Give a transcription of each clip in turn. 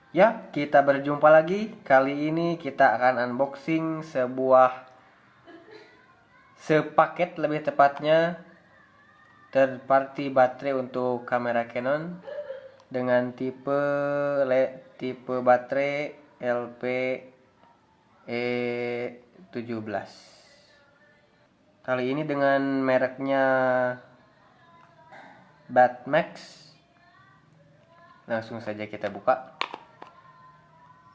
Ya, kita berjumpa lagi. Kali ini kita akan unboxing sepaket lebih tepatnya third party baterai untuk kamera Canon dengan tipe baterai LPE17. Kali ini dengan mereknya Batmax. Langsung saja kita buka.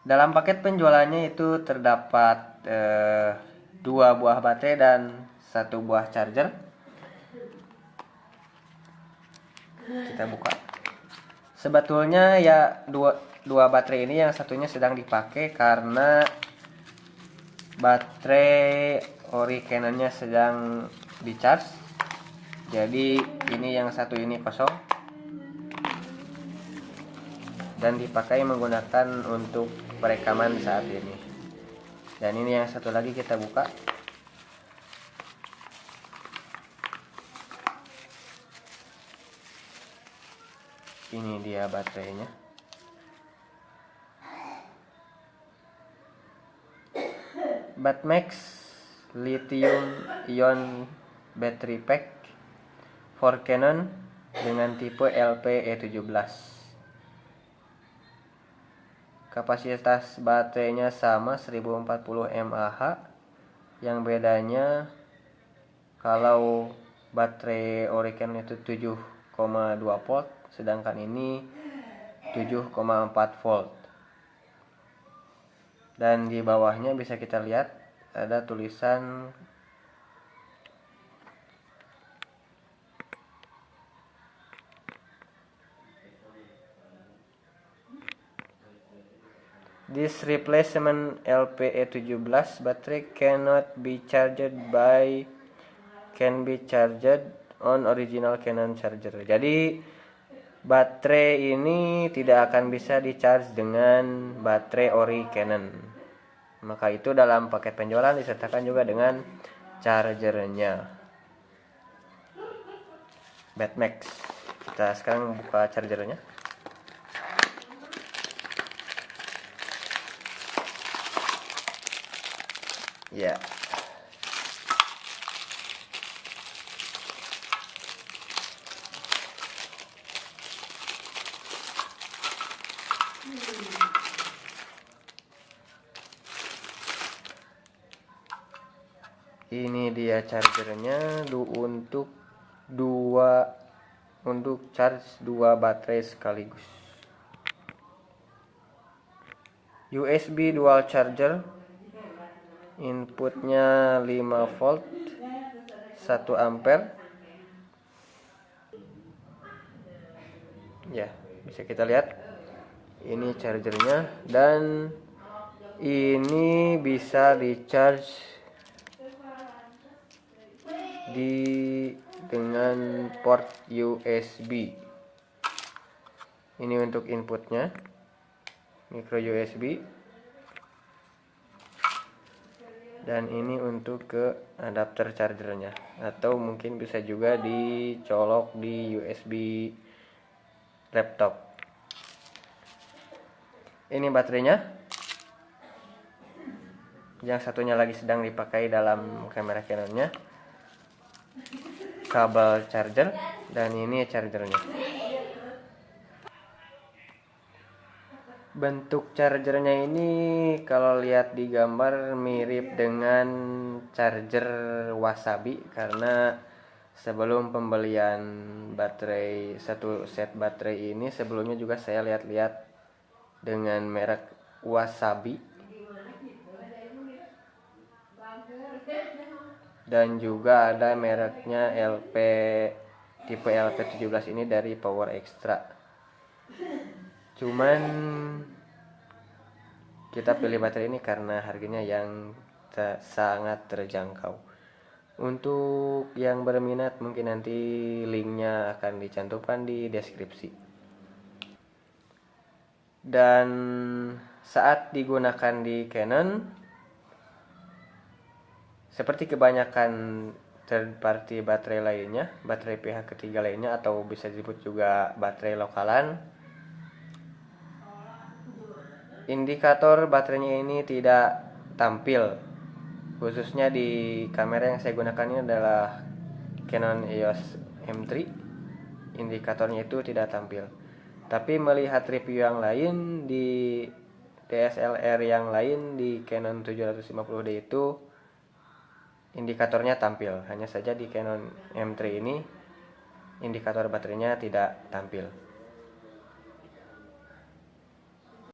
Dalam paket penjualannya itu terdapat 2 buah baterai dan 1 buah charger. Kita buka. Sebetulnya ya dua baterai ini yang satunya sedang dipakai karena baterai ori Canonnya sedang di charge. Jadi ini yang satu ini kosong dan dipakai menggunakan untuk perekaman saat ini. Dan ini yang satu lagi kita buka. Ini dia baterainya. Batmax Lithium Ion Battery Pack for Canon dengan tipe LPE17. Kapasitas baterainya sama 1040 mAh. Yang bedanya kalau baterai ori Canon itu 7,2 volt, sedangkan ini 7,4 volt. Dan di bawahnya bisa kita lihat ada tulisan This replacement LPE17 battery can be charged on original Canon charger. Jadi baterai ini tidak akan bisa di-charge dengan baterai ori Canon. Maka itu dalam paket penjualan disertakan juga dengan chargernya. Batmax. Kita sekarang buka chargernya. Ya. Ini dia chargernya untuk charge 2 baterai sekaligus. USB dual charger. Inputnya 5 volt 1 ampere. Ya, bisa kita lihat. Ini chargernya dan ini bisa di-charge dengan port USB. Ini untuk inputnya, micro USB. Dan ini untuk ke adapter chargernya, atau mungkin bisa juga dicolok di USB laptop. Ini baterainya. Yang satunya lagi sedang dipakai dalam kamera Canonnya. Kabel charger dan ini chargernya. Bentuk chargernya ini kalau lihat di gambar mirip dengan charger Wasabi, karena sebelum pembelian baterai satu set baterai ini sebelumnya juga saya lihat-lihat dengan merek Wasabi dan juga ada mereknya tipe LP17 ini dari Power Extra. Cuman kita pilih baterai ini karena harganya yang sangat terjangkau. Untuk yang berminat mungkin nanti linknya akan dicantumkan di deskripsi. Dan saat digunakan di Canon, seperti kebanyakan third party baterai lainnya, baterai pihak ketiga lainnya, atau bisa disebut juga baterai lokalan, Indikator baterainya ini tidak tampil, khususnya di kamera yang saya gunakan ini adalah Canon EOS M3. Indikatornya itu tidak tampil. Tapi melihat review yang lain di DSLR yang lain di Canon 750D itu indikatornya tampil. Hanya saja di Canon M3 ini indikator baterainya tidak tampil.